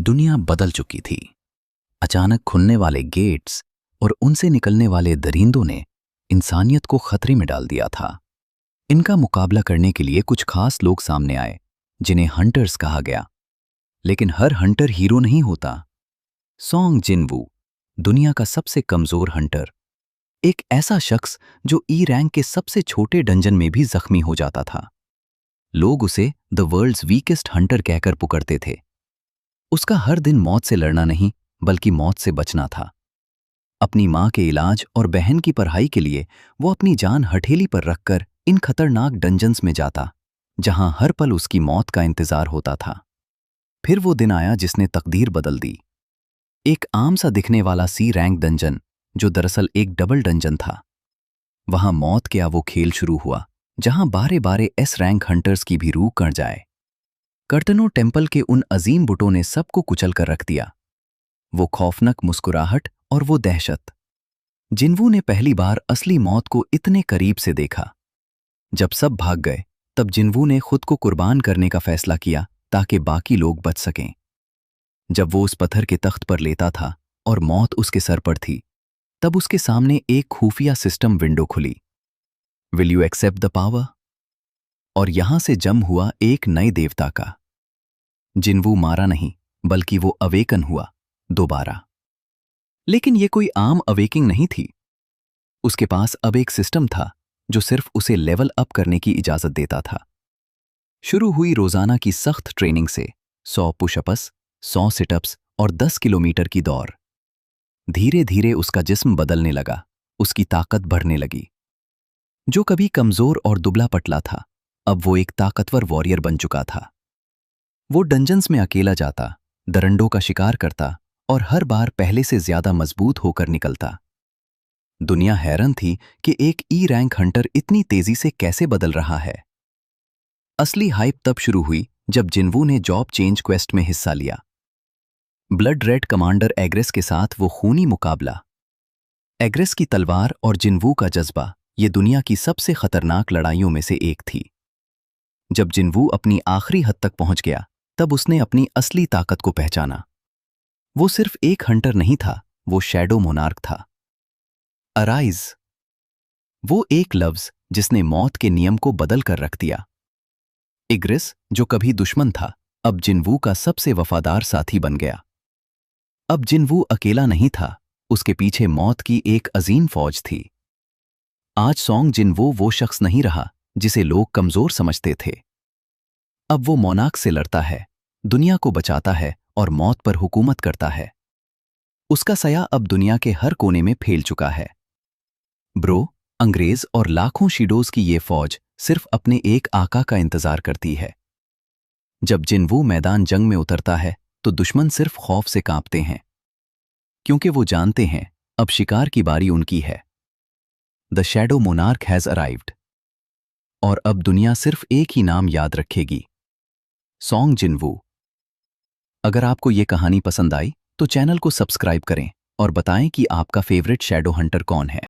दुनिया बदल चुकी थी। अचानक खुलने वाले गेट्स और उनसे निकलने वाले दरिंदों ने इंसानियत को खतरे में डाल दिया था। इनका मुकाबला करने के लिए कुछ खास लोग सामने आए, जिन्हें हंटर्स कहा गया। लेकिन हर हंटर हीरो नहीं होता। सोंग जिनवू, दुनिया का सबसे कमजोर हंटर, एक ऐसा शख्स जो ई रैंक के सबसे छोटे डंजन में भी जख्मी हो जाता था। लोग उसे द वर्ल्ड्स वीकेस्ट हंटर कहकर पुकारते थे। उसका हर दिन मौत से लड़ना नहीं, बल्कि मौत से बचना था। अपनी मां के इलाज और बहन की पढ़ाई के लिए वो अपनी जान हथेली पर रखकर इन खतरनाक डंजन्स में जाता, जहां हर पल उसकी मौत का इंतजार होता था। फिर वो दिन आया जिसने तकदीर बदल दी। एक आम सा दिखने वाला सी रैंक डंजन, जो दरअसल एक डबल डंजन था। वहां मौत का वो खेल शुरू हुआ, जहां बारे बारे एस रैंक हंटर्स की भी रूह कट जाए। कर्तनो टेम्पल के उन अजीम बुटों ने सबको कुचल कर रख दिया। वो खौफनाक मुस्कुराहट और वो दहशत। जिनवू ने पहली बार असली मौत को इतने करीब से देखा। जब सब भाग गए, तब जिनवू ने खुद को कुर्बान करने का फैसला किया ताकि बाकी लोग बच सकें। जब वो उस पत्थर के तख्त पर लेटा था और मौत उसके सर पर थी, तब उसके सामने एक खुफिया सिस्टम विंडो खुली। Will you accept the power? और यहां से जन्म हुआ एक नए देवता का। जिनवू मारा नहीं, बल्कि वो अवेकन हुआ दोबारा। लेकिन ये कोई आम अवेकिंग नहीं थी। उसके पास अब एक सिस्टम था जो सिर्फ उसे लेवल अप करने की इजाजत देता था। शुरू हुई रोजाना की सख्त ट्रेनिंग से 100 पुशअप्स, 100 सिटअप्स और 10 किलोमीटर की दौड़। धीरे धीरे उसका जिस्म बदलने लगा, उसकी ताकत बढ़ने लगी। जो कभी कमजोर और दुबला पतला था, अब वो एक ताकतवर वॉरियर बन चुका था। वो डंजन्स में अकेला जाता, दरंडों का शिकार करता और हर बार पहले से ज्यादा मजबूत होकर निकलता। दुनिया हैरान थी कि एक ई रैंक हंटर इतनी तेजी से कैसे बदल रहा है। असली हाइप तब शुरू हुई जब जिनवू ने जॉब चेंज क्वेस्ट में हिस्सा लिया। ब्लड रेड कमांडर एग्रेस के साथ वो खूनी मुकाबला। एग्रेस की तलवार और जिनवू का जज्बा ये दुनिया की सबसे खतरनाक लड़ाइयों में से एक थी। जब जिनवू अपनी आखिरी हद तक पहुंच गया, तब उसने अपनी असली ताकत को पहचाना। वो सिर्फ एक हंटर नहीं था, वो शैडो मोनार्क था। अराइज, वो एक लफ्ज जिसने मौत के नियम को बदल कर रख दिया। इग्रिस, जो कभी दुश्मन था, अब जिनवू का सबसे वफादार साथी बन गया। अब जिनवू अकेला नहीं था, उसके पीछे मौत की एक अजीम फौज थी। आज सोंग जिनवू वो शख्स नहीं रहा जिसे लोग कमजोर समझते थे। अब वो मोनार्क से लड़ता है, दुनिया को बचाता है और मौत पर हुकूमत करता है। उसका साया अब दुनिया के हर कोने में फैल चुका है। ब्रो, अंग्रेज और लाखों शीडोज की ये फौज सिर्फ अपने एक आका का इंतजार करती है। जब जिनवू मैदान जंग में उतरता है, तो दुश्मन सिर्फ खौफ से कांपते हैं, क्योंकि वो जानते हैं अब शिकार की बारी उनकी है। The shadow monarch has arrived. और अब दुनिया सिर्फ एक ही नाम याद रखेगी, सोंग जिनवू। अगर आपको ये कहानी पसंद आई तो चैनल को सब्सक्राइब करें और बताएं कि आपका फेवरेट शैडो हंटर कौन है।